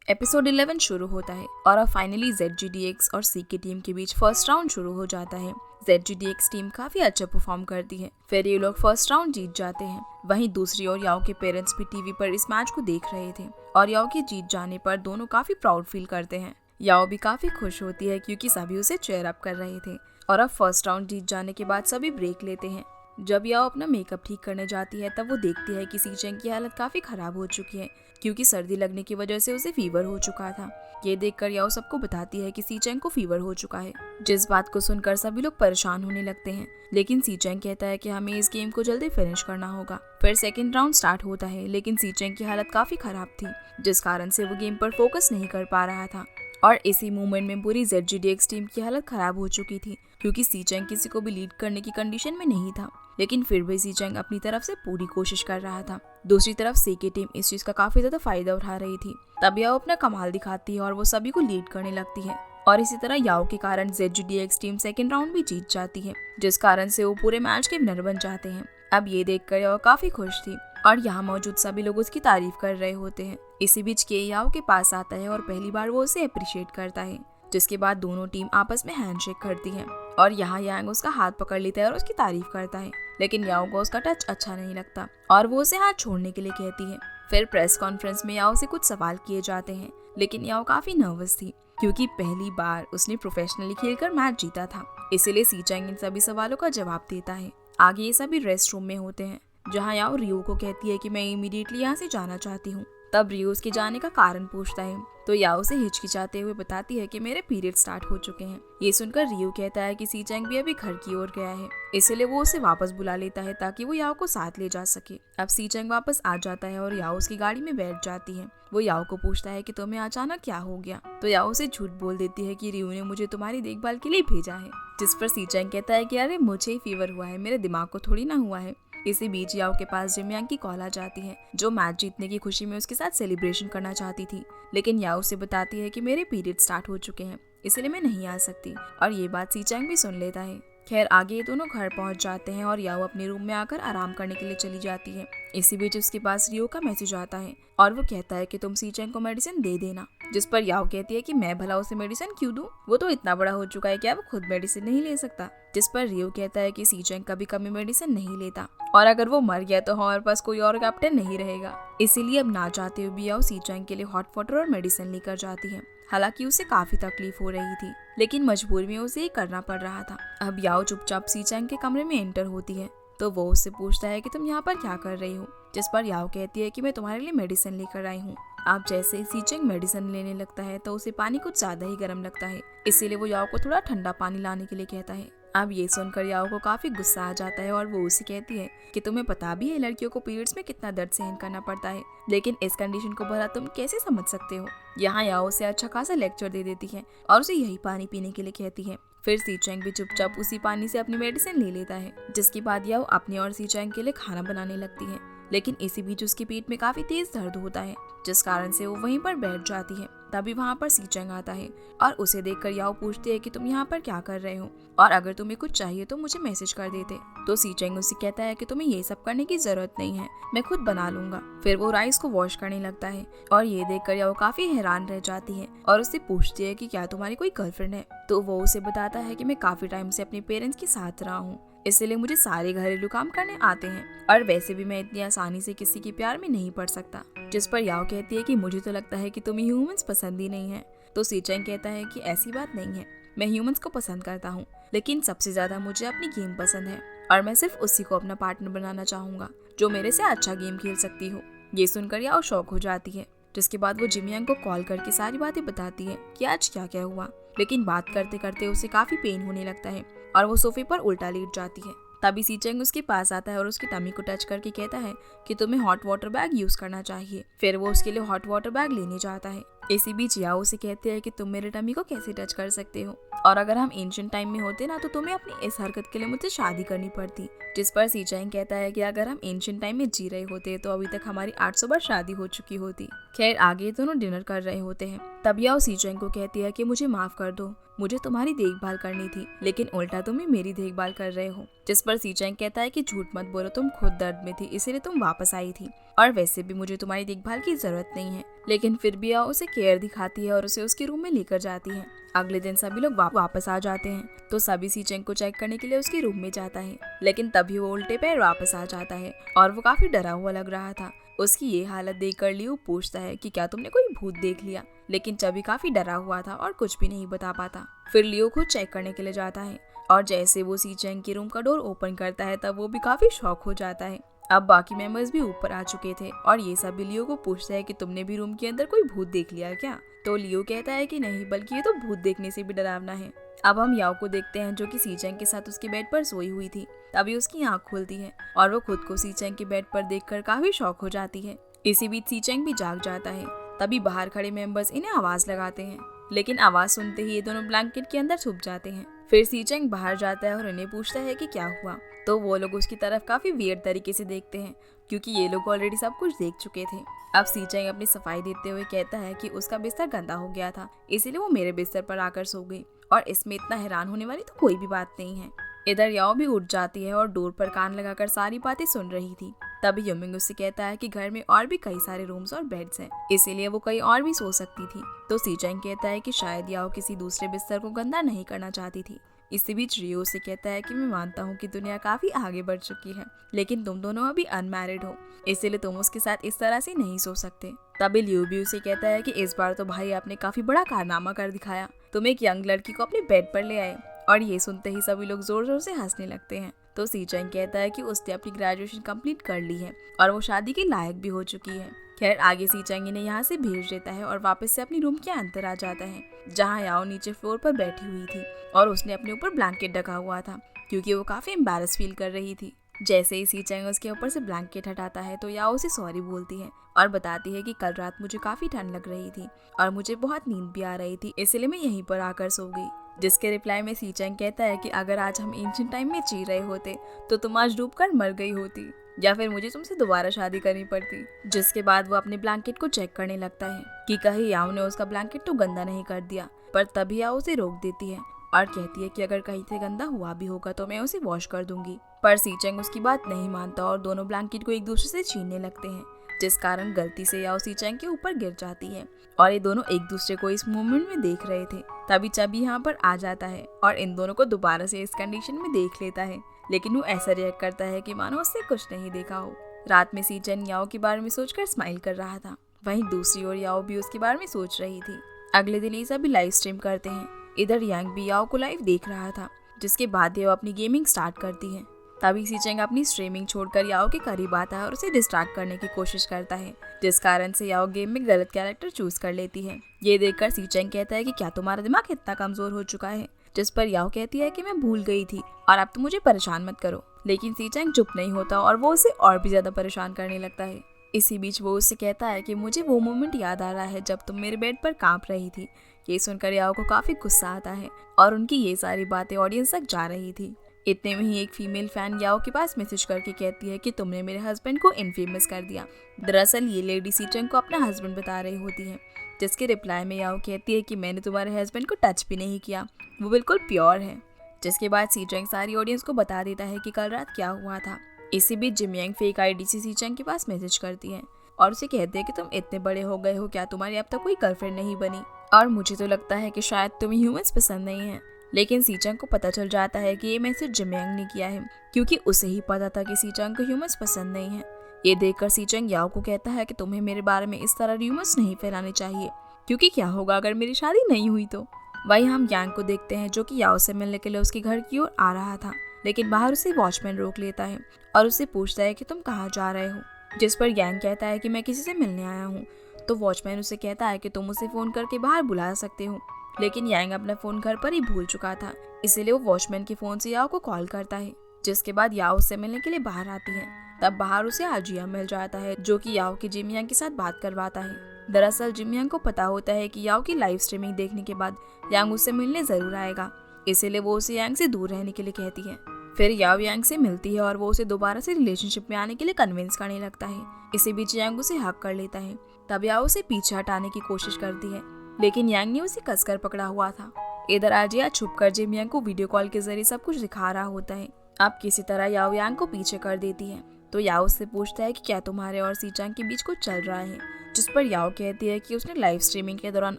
Episode 11 शुरू होता है और अब फाइनली ZGDX और CK टीम के बीच फर्स्ट राउंड शुरू हो जाता है। ZGDX टीम काफी अच्छा परफॉर्म करती है, फिर ये लोग फर्स्ट राउंड जीत जाते हैं। वहीं दूसरी ओर याओ के पेरेंट्स भी टीवी पर इस मैच को देख रहे थे और याओ के जीत जाने पर दोनों काफी प्राउड फील करते हैं। याओ भी काफी खुश होती है क्योंकि सभी उसे चेयर अप कर रहे थे और अब फर्स्ट राउंड जीत जाने के बाद सभी ब्रेक लेते हैं। जब याओ अपना मेकअप ठीक करने जाती है तब वो देखती है कि सीचेंग की हालत काफी खराब हो चुकी है क्योंकि सर्दी लगने की वजह से उसे फीवर हो चुका था। ये देखकर याओ सबको बताती है कि सीचेंग को फीवर हो चुका है, जिस बात को सुनकर सभी लोग परेशान होने लगते हैं। लेकिन सीचेंग कहता है कि हमें इस गेम को जल्दी फिनिश करना होगा। फिर सेकंड राउंड स्टार्ट होता है, लेकिन सीचेंग की हालत काफी खराब थी, जिस कारण से वो गेम पर फोकस नहीं कर पा रहा था। और इसी मूवमेंट में पूरी ZGDX टीम की हालत खराब हो चुकी थी क्योंकि सीचेंग किसी को भी लीड करने की कंडीशन में नहीं था। लेकिन फिर भी सीचेंग अपनी तरफ से पूरी कोशिश कर रहा था। दूसरी तरफ CK टीम इस चीज का काफी ज्यादा फायदा उठा रही थी। तब याओ अपना कमाल दिखाती है और वो सभी को लीड करने लगती है और इसी तरह याओ के कारण ZGDX टीम सेकंड राउंड भी जीत जाती है, जिस कारण से वो पूरे मैच के विनर बन जाते हैं। अब ये देखकर याओ काफी खुश थी और यहाँ मौजूद सभी लोग उसकी तारीफ कर रहे होते हैं। इसी बीच के याओ के पास आता है और पहली बार वो उसे अप्रिशिएट करता है, जिसके बाद दोनों टीम आपस में हैंडशेक करती है और यहाँ यांग उसका हाथ पकड़ लेता है और उसकी तारीफ करता है। लेकिन याओ को उसका टच अच्छा नहीं लगता और वो उसे हाथ छोड़ने के लिए कहती है। फिर प्रेस कॉन्फ्रेंस में याओ से कुछ सवाल किए जाते हैं, लेकिन याओ काफी नर्वस थी क्योंकि पहली बार उसने प्रोफेशनली खेलकर मैच जीता था, इसीलिए सीचेंग इन सभी सवालों का जवाब देता है। आगे ये सभी रेस्ट रूम में होते हैं, जहाँ याओ रियो को कहती है कि मैं इमीडिएटली यहाँ से जाना चाहती हूँ। तब रियो उसके जाने का कारण पूछता है तो याओ से हिचकिचाते हुए बताती है कि मेरे पीरियड स्टार्ट हो चुके हैं। ये सुनकर रियो कहता है कि सीचेंग भी अभी घर की ओर गया है, इसलिए वो उसे वापस बुला लेता है ताकि वो याओ को साथ ले जा सके। अब सीचेंग वापस आ जाता है और याओ उसकी गाड़ी में बैठ जाती है। वो याओ को पूछता है कि तुम्हें अचानक क्या हो गया, तो याओ उसे झूठ बोल देती है कि रियो ने मुझे तुम्हारी देखभाल के लिए भेजा है, जिस पर सीचेंग कहता है कि अरे मुझे ही फीवर हुआ है, मेरे दिमाग को थोड़ी ना हुआ है। इसी बीच याओ के पास जिमयांग की कॉल आ जाती है, जो मैच जीतने की खुशी में उसके साथ सेलिब्रेशन करना चाहती थी। लेकिन याओ से बताती है कि मेरे पीरियड स्टार्ट हो चुके हैं, इसलिए मैं नहीं आ सकती, और ये बात सीचेंग भी सुन लेता है। खैर आगे ये दोनों घर पहुंच जाते हैं और याओ अपने रूम में आकर आराम करने के लिए चली जाती है। इसी बीच उसके पास रियो का मैसेज आता है और वो कहता है कि तुम सीचेंग को मेडिसिन दे देना, जिस पर याओ कहती है कि मैं भला उसे मेडिसिन क्यों दूं, वो तो इतना बड़ा हो चुका है, क्या वो खुद मेडिसिन नहीं ले सकता। जिस पर रियो कहता है कि सीचेंग कभी कभी मेडिसिन नहीं लेता और अगर वो मर गया तो हमारे पास कोई और कैप्टन नहीं रहेगा, इसीलिए अब ना चाहते हुए भी याओ सीचेंग के लिए हॉट वाटर और मेडिसिन लेकर जाती है। हालांकि उसे काफी तकलीफ हो रही थी, लेकिन मजबूरी में उसे ये करना पड़ रहा था। अब याओ चुपचाप सीचेंग के कमरे में एंटर होती है तो वो उससे पूछता है कि तुम यहाँ पर क्या कर रही हो, जिस पर याओ कहती है कि मैं तुम्हारे लिए मेडिसिन लेकर आई हूँ। अब जैसे ही सीचेंग मेडिसिन लेने लगता है तो उसे पानी कुछ ज्यादा ही गर्म लगता है, इसीलिए वो याओ को थोड़ा ठंडा पानी लाने के लिए कहता है। अब ये सुनकर याओ को काफी गुस्सा आ जाता है और वो उसे कहती है कि तुम्हें पता भी है लड़कियों को पीरियड्स में कितना दर्द सहन करना पड़ता है, लेकिन इस कंडीशन को भला तुम कैसे समझ सकते हो। यहाँ याओ उसे अच्छा खासा लेक्चर दे देती है और उसे यही पानी पीने के लिए कहती है। फिर सीचेंग भी चुपचाप उसी पानी से अपनी मेडिसिन ले लेता है, जिसके बाद याओ अपने और सीचेंग के लिए खाना बनाने लगती है। लेकिन इसी बीच उसके पेट में काफी तेज दर्द होता है, जिस कारण से वो वहीं पर बैठ जाती है। तभी वहाँ पर सीचेंग आता है और उसे देखकर याओ पूछती है कि तुम यहाँ पर क्या कर रहे हो, और अगर तुम्हें कुछ चाहिए तो मुझे मैसेज कर देते। तो सीचेंग उसे कहता है कि तुम्हें ये सब करने की जरूरत नहीं है, मैं खुद बना लूंगा। फिर वो राइस को वॉश करने लगता है और ये देखकर याओ काफी हैरान रह जाती है और उससे पूछती है कि क्या तुम्हारी कोई गर्लफ्रेंड है। तो वो उसे बताता है कि मैं काफी टाइम से अपने पेरेंट्स के साथ रहा हूँ, इसलिए मुझे सारे घरेलू काम करने आते हैं, और वैसे भी मैं इतनी आसानी से किसी के प्यार में नहीं पड़ सकता। जिस पर याओ कहती है कि मुझे तो लगता है कि तुम्हें ह्यूमंस पसंद ही नहीं है। तो सीचेंग कहता है कि ऐसी बात नहीं है, मैं ह्यूमंस को पसंद करता हूँ, लेकिन सबसे ज्यादा मुझे अपनी गेम पसंद है और मैं सिर्फ उसी को अपना पार्टनर बनाना चाहूंगा जो मेरे से अच्छा गेम खेल सकती हो। ये सुनकर याओ शॉक हो जाती है, जिसके बाद वो जिमयांग को कॉल करके सारी बातें बताती है कि आज क्या क्या हुआ। लेकिन बात करते करते उसे काफी पेन होने लगता है और वो सोफे पर उल्टा लेट जाती है। तभी सीचेंग उसके पास आता है और उसकी टमी को टच करके कहता है कि तुम्हें हॉट वाटर बैग यूज करना चाहिए। फिर वो उसके लिए हॉट वाटर बैग लेने जाता है। इसी बीच याओ से कहते हैं कि तुम मेरे टमी को कैसे टच कर सकते हो, और अगर हम एंशिएंट टाइम में होते ना तो तुम्हें अपनी इस हरकत के लिए मुझसे शादी करनी पड़ती। जिस पर सीचेंग कहता है कि अगर हम एंशिएंट टाइम में जी रहे होते तो अभी तक हमारी 800 बार शादी हो चुकी होती। खैर आगे दोनों डिनर कर रहे होते हैं। तब याओ सीचेंग को कहती है कि मुझे माफ कर दो, मुझे तुम्हारी देखभाल करनी थी, लेकिन उल्टा तुम ही मेरी देखभाल कर रहे हो। जिस पर सीचेंग कहता है कि झूठ मत बोलो, तुम खुद दर्द में थी इसीलिए तुम वापस आई थी, और वैसे भी मुझे तुम्हारी देखभाल की जरूरत नहीं है। लेकिन फिर भी याओ उसे केयर दिखाती है और उसे उसके रूम में लेकर जाती है। अगले दिन सभी लोग वापस आ जाते हैं तो सभी सीचेंग को चेक करने के लिए उसके रूम में जाता है, लेकिन तभी वो उल्टे पैर वापस आ जाता है और वो काफी डरा हुआ लग रहा था। उसकी ये हालत देखकर लियो पूछता है कि क्या तुमने कोई भूत देख लिया, लेकिन चबी काफी डरा हुआ था और कुछ भी नहीं बता पाता। फिर लियो खुद चेक करने के लिए जाता है और जैसे वो सीचेंग के रूम का डोर ओपन करता है तब वो भी काफी शॉक हो जाता है। अब बाकी मेंबर्स भी ऊपर आ चुके थे और ये सब लियो को पूछता है कि तुमने भी रूम के अंदर कोई भूत देख लिया क्या। तो लियो कहता है कि नहीं, बल्कि ये तो भूत देखने से भी डरावना है। अब हम याओ को देखते हैं जो कि सीचेंग के साथ उसके बेड पर सोई हुई थी। तभी उसकी आंख खुलती है और वो खुद को सीचेंग के बेड पर देखकर काफी शॉक हो जाती है। इसी बीच सीचेंग भी जाग जाता है। तभी बाहर खड़े मेंबर्स इन्हें आवाज लगाते हैं, लेकिन आवाज सुनते ही ये दोनों ब्लैंकेट के अंदर छुप जाते हैं। फिर सीचेंग बाहर जाता है और इन्हें पूछता है कि क्या हुआ। तो वो लोग उसकी तरफ काफी वियर्ड तरीके से देखते हैं क्योंकि ये लोग ऑलरेडी सब कुछ देख चुके थे। अब सीचेंग अपनी सफाई देते हुए कहता है कि उसका बिस्तर गंदा हो गया था, इसीलिए वो मेरे बिस्तर पर आकर सो गई और इसमें इतना हैरान होने वाली तो कोई भी बात नहीं है। इधर याओ भी उठ जाती है और डोर पर कान लगाकर सारी बातें सुन रही थी। तभी युमिंग उससे कहता है कि घर में और भी कई सारे रूम्स और बेड्स हैं, इसीलिए वो कहीं और भी सो सकती थी। तो सीचेंग कहता है कि शायद याओ किसी दूसरे बिस्तर को गंदा नहीं करना चाहती थी। इसी बीच रियो से कहता है कि मैं मानता हूँ कि दुनिया काफी आगे बढ़ चुकी है, लेकिन तुम दोनों अभी अनमैरिड हो, इसीलिए तुम उसके साथ इस तरह से नहीं सो सकते। तभी लियो भी उसे कहता है कि इस बार तो भाई आपने काफी बड़ा कारनामा कर दिखाया, तुम एक यंग लड़की को अपने बेड पर ले आए। और ये सुनते ही सभी लोग जोर जोर से हंसने लगते हैं। तो सीचेंग कहता है कि उसने अपनी ग्रेजुएशन कंप्लीट कर ली है और वो शादी के लायक भी हो चुकी है। खैर आगे सीचेंग इन्हें यहाँ से भेज देता है और वापस से अपनी रूम के अंदर आ जाता है, जहाँ याओ नीचे फ्लोर पर बैठी हुई थी और उसने अपने ऊपर ब्लैंकेट ढका हुआ था क्योंकि वो काफी एम्बैरस फील कर रही थी। जैसे ही सीचेंग उसके ऊपर से ब्लैंकेट हटाता है तो याओ उसे सॉरी बोलती है और बताती है कि कल रात मुझे काफी ठंड लग रही थी और मुझे बहुत नींद भी आ रही थी, इसलिए मैं यहीं पर आकर सो गई। जिसके रिप्लाई में सीचेंग कहता है कि अगर आज हम एंशिएंट टाइम में जी रहे होते तो तुम आज डूबकर मर गई होती या फिर मुझे तुमसे दोबारा शादी करनी पड़ती। जिसके बाद वो अपने ब्लैंकेट को चेक करने लगता है कि कहीं याओ ने उसका ब्लैंकेट तो गंदा नहीं कर दिया, पर तभी याओ उसे रोक देती है और कहती है कि अगर कहीं से गंदा हुआ भी होगा तो मैं उसे वॉश कर दूंगी। पर सीचेंग उसकी बात नहीं मानता और दोनों ब्लैंकेट को एक दूसरे से छीनने लगते हैं, जिस कारण गलती से याओ सीचेंग के ऊपर गिर जाती है और ये दोनों एक दूसरे को इस मोमेंट में देख रहे थे। तभी चबी यहाँ पर आ जाता है और इन दोनों को दोबारा से इस कंडीशन में देख लेता है, लेकिन वो ऐसा रिएक्ट करता है कि मानो उससे कुछ नहीं देखा हो। रात में सीचेंग याओ के बारे में सोचकर स्माइल कर रहा था, वहीं दूसरी ओर याओ भी उसके बारे में सोच रही थी। अगले दिन ये सभी लाइव स्ट्रीम करते हैं। इधर यांग भी याओ को लाइव देख रहा था, जिसके बाद वो अपनी गेमिंग स्टार्ट करती है। तभी सीचेंग अपनी स्ट्रीमिंग छोड़कर याओ के करीब आता है और उसे डिस्ट्रैक्ट करने की कोशिश करता है, जिस कारण से याओ गेम में गलत कैरेक्टर चूज कर लेती है। ये देखकर सीचेंग कहता है कि क्या तुम्हारा दिमाग इतना कमजोर हो चुका है, जिस पर याओ कहती है कि मैं भूल गई थी और अब तुम मुझे परेशान मत करो। लेकिन सीचेंग चुप नहीं होता और वो उसे और भी ज्यादा परेशान करने लगता है। इसी बीच वो उससे कहता है कि मुझे वो मोमेंट याद आ रहा है जब तुम मेरे बेड पर कांप रही थी। ये सुनकर याओ को काफी गुस्सा आता है और उनकी ये सारी बातें ऑडियंस तक जा रही थी। इतने में ही एक फीमेल फैन याओ के पास मैसेज करके कहती है कि तुमने मेरे हस्बैंड को इनफेमस कर दिया। दरअसल ये लेडी सीचेंग को अपना हस्बैंड बता रही होती है, जिसके रिप्लाई में याओ कहती है कि मैंने तुम्हारे हस्बैंड को टच भी नहीं किया, वो बिल्कुल प्योर है। जिसके बाद सीचेंग सारी ऑडियंस को बता देता है कि कल रात क्या हुआ था। इसी बीच जिमयांग फेक आईडी से सीचेंग के पास मैसेज करती है और उसे कहते हैं कि तुम इतने बड़े हो गए हो, क्या तुम्हारी अब तक कोई गर्लफ्रेंड नहीं बनी, और मुझे तो लगता है कि शायद तुम्हें ह्यूमंस पसंद नहीं है। लेकिन सीचेंग को पता चल जाता है कि ये मैसेज जिमयांग ने किया है, क्योंकि उसे ही पता था कि सीचेंग को ह्यूमंस पसंद नहीं है। ये देखकर सीचेंग याओ को कहता है कि तुम्हें मेरे बारे में इस तरह र्यूमर्स नहीं फैलाने चाहिए, क्योंकि क्या होगा अगर मेरी शादी नहीं हुई तो। वहीं हम यांग को देखते हैं जो कि याओ से मिलने के लिए उसके घर की ओर आ रहा था, लेकिन बाहर उसे वॉचमैन रोक लेता है और उससे पूछता है कि तुम कहाँ जा रहे हो। जिस पर यांग कहता है कि मैं किसी से मिलने आया हूँ। तो वॉचमैन उसे कहता है कि तुम उसे फोन करके बाहर बुला सकते हो, लेकिन यांग अपना फोन घर पर ही भूल चुका था, इसलिए वो वॉचमैन के फोन से याओ को कॉल करता है। जिसके बाद याओ उससे मिलने के लिए बाहर आती है। तब बाहर उसे आजिया मिल जाता है, जो कि याओ की जिमयांग के साथ बात करवाता है। दरअसल जिमयांग को पता होता है कि याओ की लाइव स्ट्रीमिंग देखने के बाद यांग उससे मिलने जरूर आएगा, इसीलिए वो उसे यांग से दूर रहने के लिए कहती है। फिर याओ यांग से मिलती है और वो उसे दोबारा से रिलेशनशिप में आने के लिए कन्विंस करने लगता है। इसी बीच यांग उसे हक कर लेता है। तब याओ उसे पीछे हटाने की कोशिश करती है, लेकिन यांग ने उसे कसकर पकड़ा हुआ था। इधर आजिया छुपकर जिमयांग को वीडियो कॉल के जरिए सब कुछ दिखा रहा होता है। अब किसी तरह याओ यांग को पीछे कर देती है तो याओ उससे पूछता है कि क्या तुम्हारे और सीचांग के बीच कुछ चल रहा है, जिस पर याओ कहती है कि उसने लाइव स्ट्रीमिंग के दौरान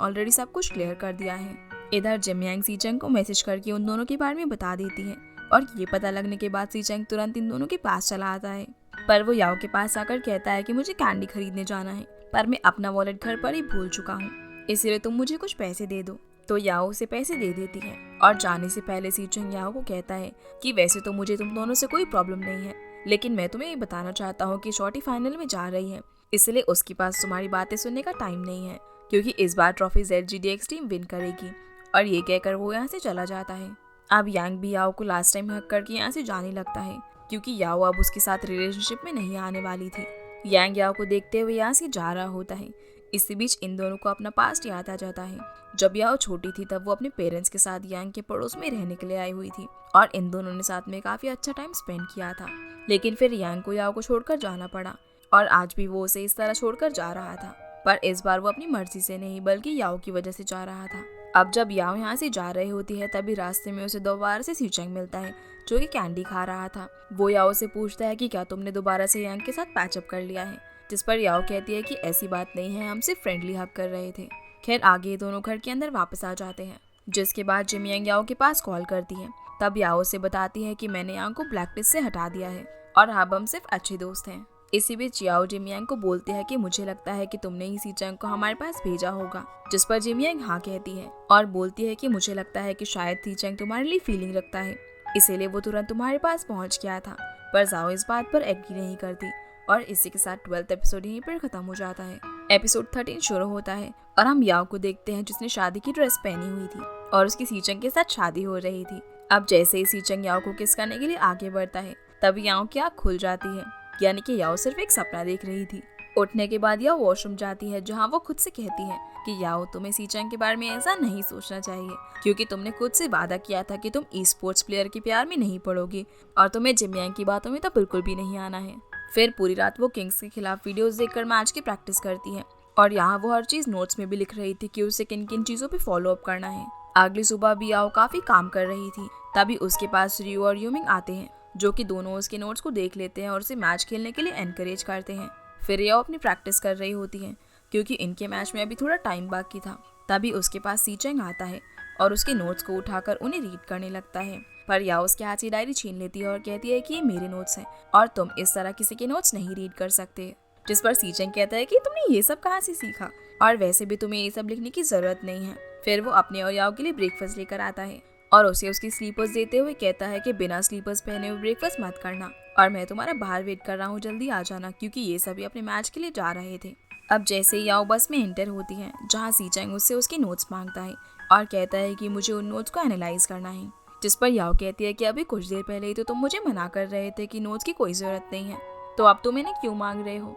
ऑलरेडी सब कुछ क्लियर कर दिया है। इधर जिमयांग सीचांग को मैसेज करके उन दोनों के बारे में बता देती है और ये पता लगने के बाद सीचांग तुरंत इन दोनों के पास चला आता है। पर वो याओ के पास आकर कहता है कि मुझे कैंडी खरीदने जाना है, पर मैं अपना वॉलेट घर पर ही भूल चुका हूँ, इसलिए तुम मुझे कुछ पैसे दे दो। तो याओ उसे पैसे दे देती है और जाने से पहले सीचांग याओ को कहता है कि वैसे तो मुझे तुम दोनों से कोई प्रॉब्लम नहीं है, लेकिन मैं तुम्हें ये बताना चाहता हूँ कि शॉर्टी फाइनल में जा रही है, इसलिए उसके पास तुम्हारी बातें सुनने का टाइम नहीं है, क्योंकि इस बार ट्रॉफी ZGDX टीम विन करेगी। और ये कहकर वो यहाँ से चला जाता है। अब यांग भी याओ को लास्ट टाइम हक करके यहाँ से जाने लगता है, क्योंकि याओ अब उसके साथ रिलेशनशिप में नहीं आने वाली थी। यांग याओ को देखते हुए यहाँ से जा रहा होता है। इसी बीच इन दोनों को अपना पास्ट याद आ जाता है। जब याओ छोटी थी तब वो अपने पेरेंट्स के साथ यांग के पड़ोस में रहने के लिए आई हुई थी और इन दोनों ने साथ में काफी अच्छा टाइम स्पेंड किया था, लेकिन फिर यांग को याओ को छोड़कर जाना पड़ा और आज भी वो उसे इस तरह छोड़कर जा रहा था, पर इस बार वो अपनी मर्जी से नहीं बल्कि याओ की वजह से जा रहा था। अब जब याओ यहाँ से जा रही होती है तभी रास्ते में उसे दोबारा से सीचांग मिलता है, जो कि कैंडी खा रहा था। वो याओ से पूछता है कि क्या तुमने दोबारा से यांग के साथ पैचअप कर लिया है, जिस पर याओ कहती है कि ऐसी बात नहीं है, हम सिर्फ फ्रेंडली हग कर रहे थे। खैर आगे ये दोनों घर के अंदर वापस आ जाते हैं, जिसके बाद जिमयांग याओ के पास कॉल करती है। तब याओ से बताती है कि मैंने यांग को ब्लैकलिस्ट से हटा दिया है और अब हम सिर्फ अच्छे दोस्त हैं। इसी बीच याओ जिमयांग को बोलते हैं कि मुझे लगता है कि तुमने ही सीचांग को हमारे पास भेजा होगा, जिस पर जिमयांग हाँ कहती है और बोलती है कि मुझे लगता है कि शायद सीचांग तुम्हारे लिए फीलिंग रखता है, इसीलिए वो तुरंत तुम्हारे पास पहुंच गया था। पर जाओ इस बात पर एग्री नहीं करती और इसी के साथ 12th एपिसोड यहीं पर खत्म हो जाता है। एपिसोड 13 शुरू होता है और हम याओ को देखते हैं जिसने शादी की ड्रेस पहनी हुई थी और उसकी सीचांग के साथ शादी हो रही थी। अब जैसे ही सीचांग याओ को किस करने के लिए आगे बढ़ता है तभी याओ की आँख खुल जाती है, यानी कि याओ सिर्फ एक सपना देख रही थी। उठने के बाद याओ वॉशरूम जाती है, जहाँ वो खुद से कहती है कि याओ तुम्हें सीचांग के बारे में ऐसा नहीं सोचना चाहिए, क्योंकि तुमने खुद से वादा किया था कि तुम ई स्पोर्ट्स प्लेयर के प्यार में नहीं पड़ोगी और तुम्हें जिमयांग की बातों में तो बिल्कुल भी नहीं आना है। फिर पूरी रात वो किंग्स के खिलाफ वीडियोस देखकर मैच की प्रैक्टिस करती है और यहाँ वो हर चीज नोट्स में भी लिख रही थी कि उसे किन किन चीजों पे फॉलो अप करना है। अगली सुबह भी याओ काफी काम कर रही थी, तभी उसके पास रियो और यूमिंग आते हैं, जो कि दोनों उसके नोट्स को देख लेते हैं और उसे मैच खेलने के लिए एनकरेज करते हैं। फिर याओ अपनी प्रैक्टिस कर रही होती है, क्योंकि इनके मैच में अभी थोड़ा टाइम बाकी था। तभी उसके पास सीचांग आता है और उसके नोट्स को उठाकर उन्हें रीड करने लगता है, पर याओ उसके हाथ से डायरी छीन लेती है और कहती है कि ये मेरे नोट्स हैं और तुम इस तरह किसी के नोट्स नहीं रीड कर सकते। जिस पर सीचांग कहता है कि तुमने ये सब कहाँ से सीखा और वैसे भी तुम्हें ये सब लिखने की जरूरत नहीं है। फिर वो अपने और याओ के लिए ब्रेकफास्ट लेकर आता है और उसे उसकी स्लीपर्स देते हुए कहता है कि बिना स्लीपर्स पहने हुए ब्रेकफास्ट मत करना और मैं तुम्हारा बाहर वेट कर रहा हूँ, जल्दी आ जाना, क्योंकि ये सभी अपने मैच के लिए जा रहे थे। अब जैसे ही याओ बस में एंटर होती है, जहाँ सीचांग उससे उसके नोट्स मांगता है और कहता है कि मुझे उन नोट्स को एनालाइज करना है, जिस पर याओ कहती है कि अभी कुछ देर पहले ही तो तुम मुझे मना कर रहे थे कि नोट्स की कोई जरूरत नहीं है, तो अब तुम इन्हें क्यों मांग रहे हो।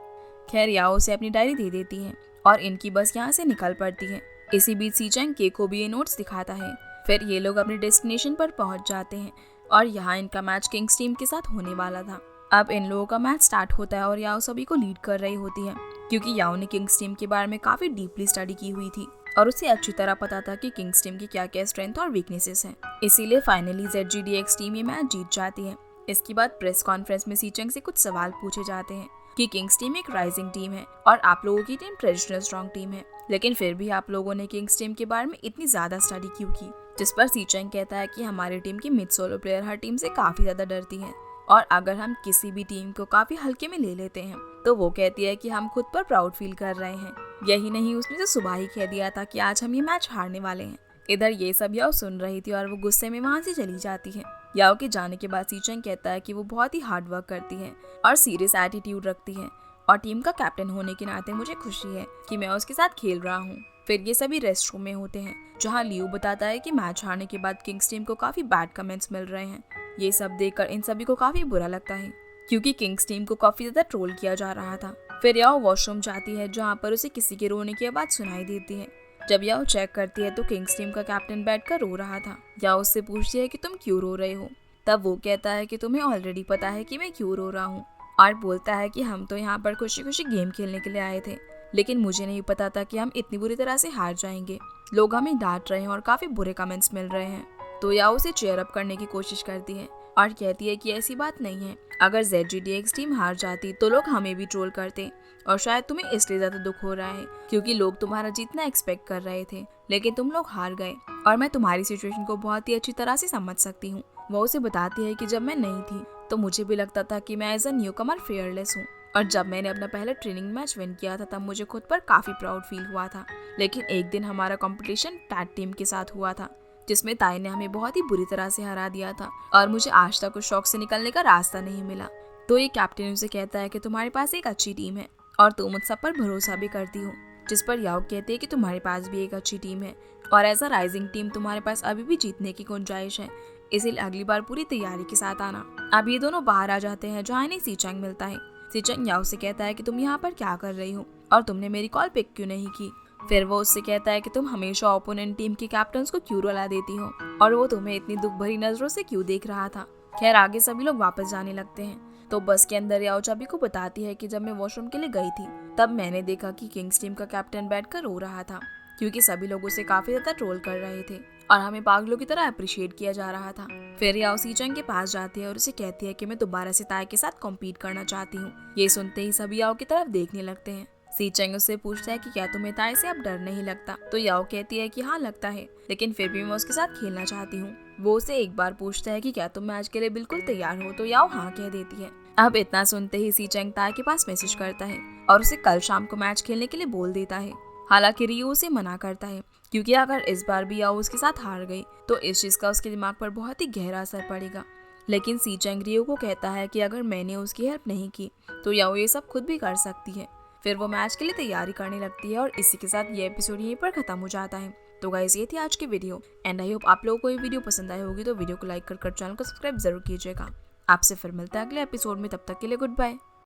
खैर याओ उसे अपनी डायरी दे देती है और इनकी बस यहाँ से निकल पड़ती है। इसी बीच सीचांग के को भी ये नोट्स दिखाता है। फिर ये लोग अपने डेस्टिनेशन पर पहुंच जाते हैं और यहाँ इनका मैच किंग्स टीम के साथ होने वाला था। अब इन लोगों का मैच स्टार्ट होता है और याओ सभी को लीड कर रही होती है, क्योंकि याओ ने किंग्स टीम के बारे में काफी डीपली स्टडी की हुई थी और उसे अच्छी तरह पता था कि किंग्स टीम की क्या क्या स्ट्रेंथ और वीकनेसेस हैं। इसीलिए फाइनली ZGDX टीम ये मैच जीत जाती है। इसके बाद प्रेस कॉन्फ्रेंस में सीचांग से कुछ सवाल पूछे जाते हैं कि किंग्स टीम एक राइजिंग टीम है और आप लोगों की टीम ट्रेडिशनल स्ट्रॉन्ग टीम है, लेकिन फिर भी आप लोगों ने किंग्स टीम के बारे में इतनी ज्यादा स्टडी क्यों की। जिस पर सीचांग कहता है कि हमारी टीम की मिड सोलो प्लेयर हर टीम से काफी ज्यादा डरती है और अगर हम किसी भी टीम को काफी हल्के में ले लेते हैं तो वो कहती है कि हम खुद पर प्राउड फील कर रहे हैं। यही नहीं, उसने तो सुबह ही कह दिया था कि आज हम ये मैच हारने वाले हैं। इधर ये सब याओ सुन रही थी और वो गुस्से में वहाँ से चली जाती है। याओ के जाने के बाद सीचांग कहता है कि वो बहुत ही हार्ड वर्क करती है और सीरियस एटीट्यूड रखती है और टीम का कैप्टन होने के नाते मुझे खुशी है कि मैं उसके साथ खेल रहा हूँ। फिर ये सभी रेस्ट रूम में होते हैं, जहाँ लियो बताता है कि मैच हारने के बाद किंग्स टीम को काफी बैड कमेंट्स मिल रहे हैं। ये सब देखकर इन सभी को काफी बुरा लगता है, क्योंकि किंग्स टीम को काफी ज्यादा ट्रोल किया जा रहा था। फिर याओ वॉशरूम जाती है, जहाँ पर उसे किसी के रोने की आवाज सुनाई देती है। जब याओ चेक करती है तो किंग्स टीम का कैप्टन बैठकर रो रहा था। याओ उससे पूछती है कि तुम क्यों रो रहे हो। तब वो कहता है कि तुम्हें ऑलरेडी पता है कि मैं क्यों रो रहा हूँ और बोलता है कि हम तो यहाँ पर खुशी खुशी गेम खेलने के लिए आए थे, लेकिन मुझे नहीं पता था कि हम इतनी बुरी तरह से हार जाएंगे। लोग हमें डांट रहे हैं और काफी बुरे कमेंट्स मिल रहे हैं। तो याओ उसे चेयर अप करने की कोशिश करती है और कहती है कि ऐसी बात नहीं है, अगर ZGDX टीम हार जाती तो लोग हमें भी ट्रोल करते और शायद तुम्हें इसलिए ज्यादा दुख हो रहा है क्योंकि लोग तुम्हारा जीतना एक्सपेक्ट कर रहे थे लेकिन तुम लोग हार गए और मैं तुम्हारी सिचुएशन को बहुत ही अच्छी तरह से समझ सकती हूँ। वो उसे बताती है कि जब मैं नई थी तो मुझे भी लगता था कि मैं as a newcomer fearless हूँ और जब मैंने अपना पहला ट्रेनिंग मैच विन किया था तब मुझे खुद पर काफी प्राउड फील हुआ था। लेकिन एक दिन हमारा कंपटीशन टैग टीम के साथ हुआ था जिसमें ताई ने हमें बहुत ही बुरी तरह से हरा दिया था और मुझे आज तक उस शौक से निकलने का रास्ता नहीं मिला। तो ये कैप्टन उसे कहता है कि तुम्हारे पास एक अच्छी टीम है और तुम उन सब पर भरोसा भी करती हो, जिस पर याओ कहती है कि तुम्हारे पास भी एक अच्छी टीम है और एज अ राइजिंग टीम तुम्हारे पास अभी भी जीतने की गुंजाइश है, इसलिए अगली बार पूरी तैयारी के साथ आना। अब ये दोनों बाहर आ जाते हैं जहाँ इन्हें सीचंग मिलता है। सीचंग याओ से कहता है कि तुम यहाँ पर क्या कर रही हो और तुमने मेरी कॉल पिक क्यों नहीं की। फिर वो उससे कहता है कि तुम हमेशा ओपोनेंट टीम के कैप्टन्स को क्यों रुला देती हो और वो तुम्हें इतनी दुख भरी नजरों से क्यों देख रहा था। खैर आगे सभी लोग वापस जाने लगते हैं तो बस के अंदर याओ चाबी को बताती है कि जब मैं वॉशरूम के लिए गई थी तब मैंने देखा कि किंग्स टीम का कैप्टन बैठकर रो रहा था क्योंकि सभी लोग उसे काफी ज्यादा ट्रोल कर रहे थे और हमें पागलों की तरह अप्रिशिएट किया जा रहा था। फिर याओ सीचंग के पास जाती है और उसे कहती है कि मैं दोबारा से ताई के साथ कॉम्पीट करना चाहती हूँ। ये सुनते ही सभी याओ की तरफ देखने लगते हैं। सीचंग उससे पूछता है कि क्या तुम्हें ताई से अब डर नहीं लगता, तो याओ कहती है कि हाँ लगता है, लेकिन फिर भी मैं उसके साथ खेलना चाहती हूँ। वो उसे एक बार पूछता है कि क्या तुम मैच के लिए बिल्कुल तैयार हो, तो याओ हाँ कह देती है। अब इतना सुनते ही सीचंग ताई के पास मैसेज करता है और उसे कल शाम को मैच खेलने के लिए बोल देता है। हालांकि रियो उसे मना करता है क्योंकि अगर इस बार भी याओ उसके साथ हार गई तो इस चीज का उसके दिमाग पर बहुत ही गहरा असर पड़ेगा। लेकिन सीचंग रियो को कहता है कि अगर मैंने उसकी हेल्प नहीं की तो याओ ये सब खुद भी कर सकती है। फिर वो मैच के लिए तैयारी करने लगती है और इसी के साथ ये एपिसोड यहीं पर खत्म हो जाता है। तो गाइस ये थी आज की वीडियो एंड आई होप आप लोगों को ये वीडियो पसंद आई होगी, तो वीडियो को लाइक कर चैनल को सब्सक्राइब जरूर कीजिएगा। आपसे फिर मिलते हैं अगले एपिसोड में, तब तक के लिए गुड बाय।